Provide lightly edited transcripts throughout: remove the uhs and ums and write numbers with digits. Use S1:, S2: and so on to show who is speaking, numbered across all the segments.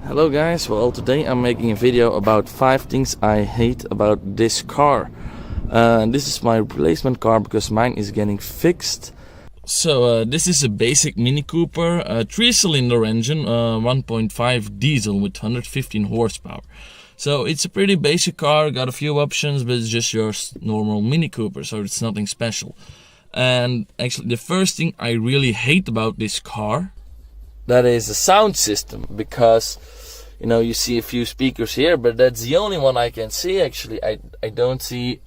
S1: Hello guys, well today I'm making a video about 5 things I hate about this car. This is my replacement car because mine is getting fixed. So this is a basic Mini Cooper, 3-cylinder engine, 1.5 diesel with 115 horsepower. So it's a pretty basic car, got a few options, but it's just your normal Mini Cooper, so it's nothing special. And actually the first thing I really hate about this car, that is the sound system, because you know, you see a few speakers here, but that's the only one I can see. Actually, I don't see.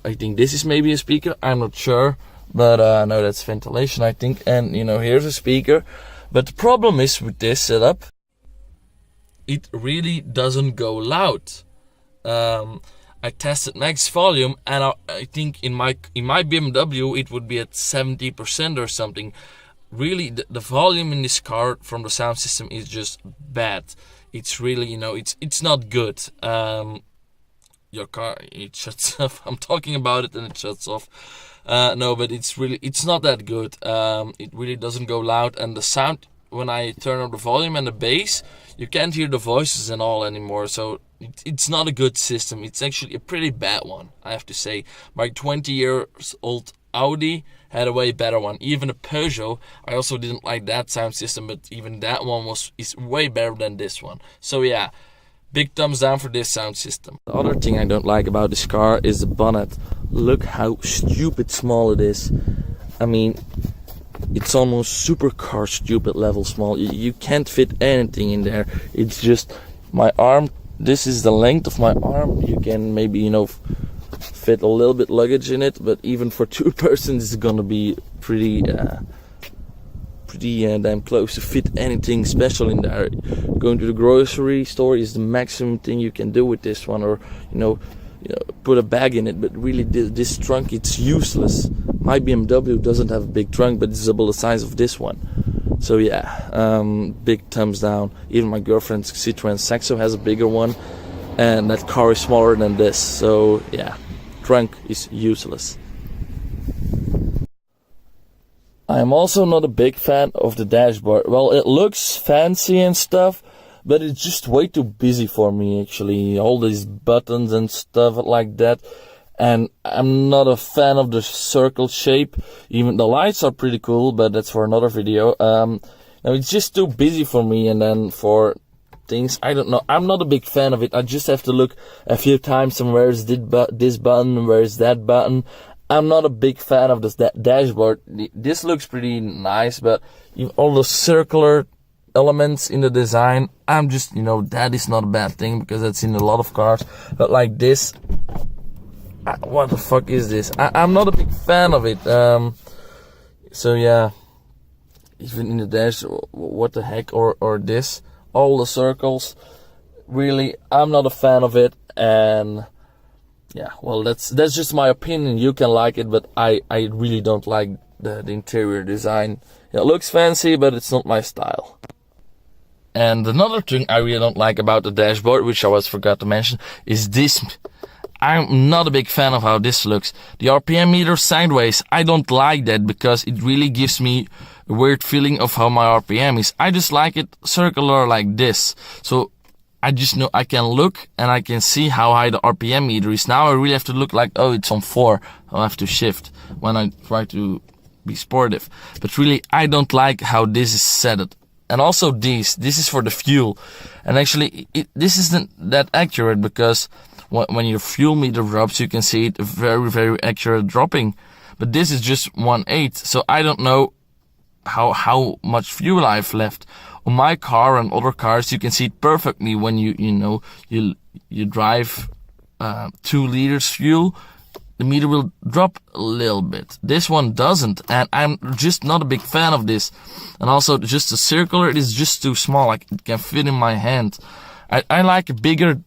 S1: I think this is maybe a speaker, I'm not sure, but no, that's ventilation I think. And you know, here's a speaker, but the problem is with this setup, it really doesn't go loud. I tested max volume, and I think in my BMW it would be at 70% or something. Really, the volume in this car from the sound system is just bad. It's really, you know, it's not good. Your car, it shuts off. I'm talking about it and it shuts off. No, but it's not that good. It really doesn't go loud, and the sound, when I turn up the volume and the bass, you can't hear the voices and all anymore. So it's not a good system. It's actually a pretty bad one, I have to say. My 20 years old Audi had a way better one. Even a Peugeot, I also didn't like that sound system, but even that one is way better than this one. So yeah, big thumbs down for this sound system. The other thing I don't like about this car is the bonnet. Look how stupid small it is. I mean, it's almost supercar stupid level small. You can't fit anything in there. It's just my arm. This is the length of my arm. You can maybe, you know, fit a little bit luggage in it, but even for 2 persons it's gonna be pretty damn close to fit anything special in there. Going to the grocery store is the maximum thing you can do with this one, or you know, put a bag in it. But really, this trunk, it's useless. My BMW doesn't have a big trunk, but it's double the size of this one. So yeah, big thumbs down. Even my girlfriend's Citroen Saxo has a bigger one, and that car is smaller than this. So yeah, trunk is useless. I am also not a big fan of the dashboard. Well, it looks fancy and stuff, but it's just way too busy for me actually. All these buttons and stuff like that. And I'm not a fan of the circle shape. Even the lights are pretty cool, but that's for another video. Now it's just too busy for me, and then for things, I don't know, I'm not a big fan of it. I just have to look a few times and where's this button, where's that button. I'm not a big fan of this dashboard. This looks pretty nice, but all the circular elements in the design, I'm just, you know, that is not a bad thing because that's in a lot of cars. But like this, what the fuck is this? I'm not a big fan of it. So yeah, even in the dash, what the heck, or this, all the circles, really, I'm not a fan of it. And yeah, well, that's just my opinion. You can like it, but I really don't like the interior design. It looks fancy, but it's not my style. And another thing I really don't like about the dashboard, which I forgot to mention, is this. I'm not a big fan of how this looks. The RPM meter sideways, I don't like that because it really gives me a weird feeling of how my RPM is. I just like it circular like this. So I just know I can look and I can see how high the RPM meter is. Now I really have to look like, oh, it's on 4. I'll have to shift when I try to be sportive. But really, I don't like how this is set up. And also this is for the fuel. And actually, this isn't that accurate because when your fuel meter drops, you can see it very, very accurate dropping. But this is just 1/8. So I don't know how much fuel I've left. On my car and other cars, you can see it perfectly when you drive 2 liters fuel. The meter will drop a little bit. This one doesn't, and I'm just not a big fan of this. And also, just the circular, it is just too small. Like, it can fit in my hand. I like a bigger,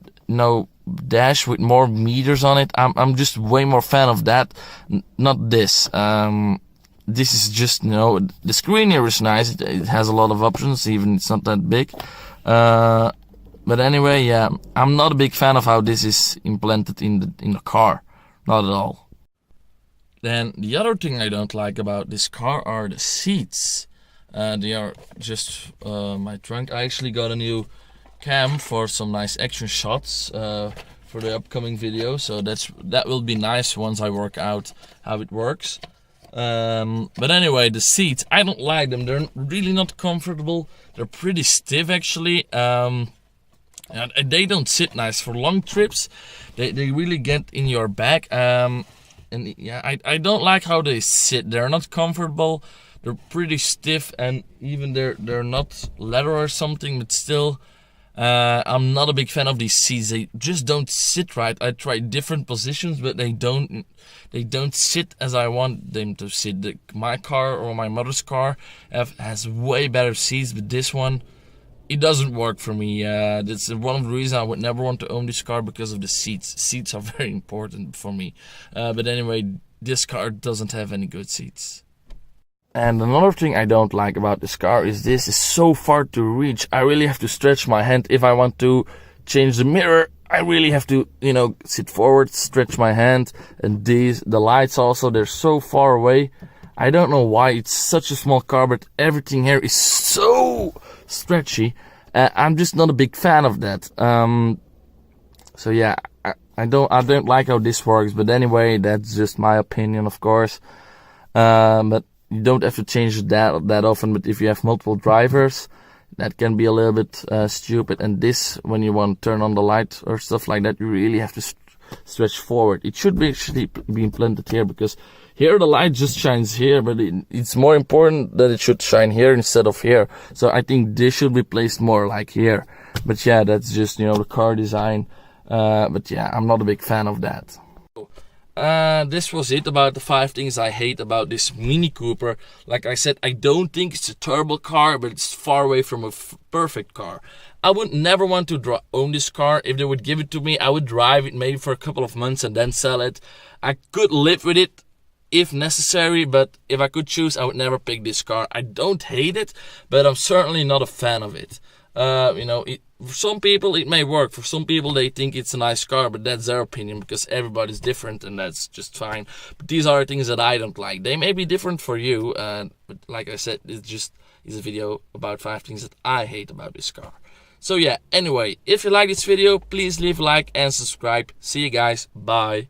S1: dash with more meters on it. I'm just way more fan of that, not this. This is just, the screen here is nice. It has a lot of options, even it's not that big. But anyway, yeah, I'm not a big fan of how this is implanted in the car. Not at all. Then the other thing I don't like about this car are the seats. They are just my trunk. I actually got a new cam for some nice action shots for the upcoming video, so that will be nice once I work out how it works. But anyway, the seats, I don't like them. They're really not comfortable. They're pretty stiff actually. And they don't sit nice for long trips. They really get in your back. And yeah, I don't like how they sit. They're not comfortable. They're pretty stiff, and even they're not leather or something, but still, I'm not a big fan of these seats. They just don't sit right. I tried different positions, but they don't sit as I want them to sit. My car or my mother's car has way better seats, but this one, it doesn't work for me. That's one of the reasons I would never want to own this car, because of the seats. Seats are very important for me. But anyway, this car doesn't have any good seats. And another thing I don't like about this car is this is so far to reach. I really have to stretch my hand. If I want to change the mirror, I really have to, sit forward, stretch my hand. And the lights also, they're so far away. I don't know why it's such a small car, but everything here is so stretchy. I'm just not a big fan of that. So yeah, I don't like how this works. But anyway, that's just my opinion, of course. But you don't have to change that often, but if you have multiple drivers, that can be a little bit stupid. And this, when you want to turn on the light or stuff like that, you really have to stretch forward. It should be actually be implanted here, because here the light just shines here, but it's more important that it should shine here instead of here. So I think this should be placed more like here. But yeah, that's just, the car design. But yeah, I'm not a big fan of that. This was it about the 5 things I hate about this Mini Cooper. Like I said, I don't think it's a turbo car, but it's far away from a perfect car. I would never want to own this car. If they would give it to me, I would drive it maybe for a couple of months and then sell it. I could live with it if necessary, but if I could choose, I would never pick this car. I don't hate it, but I'm certainly not a fan of it. For some people it may work. For some people they think it's a nice car, but that's their opinion, because everybody's different, and that's just fine. But these are things that I don't like. They may be different for you, but like I said, it's a video about 5 things that I hate about this car. So yeah, anyway, if you like this video, please leave a like and subscribe. See you guys, bye.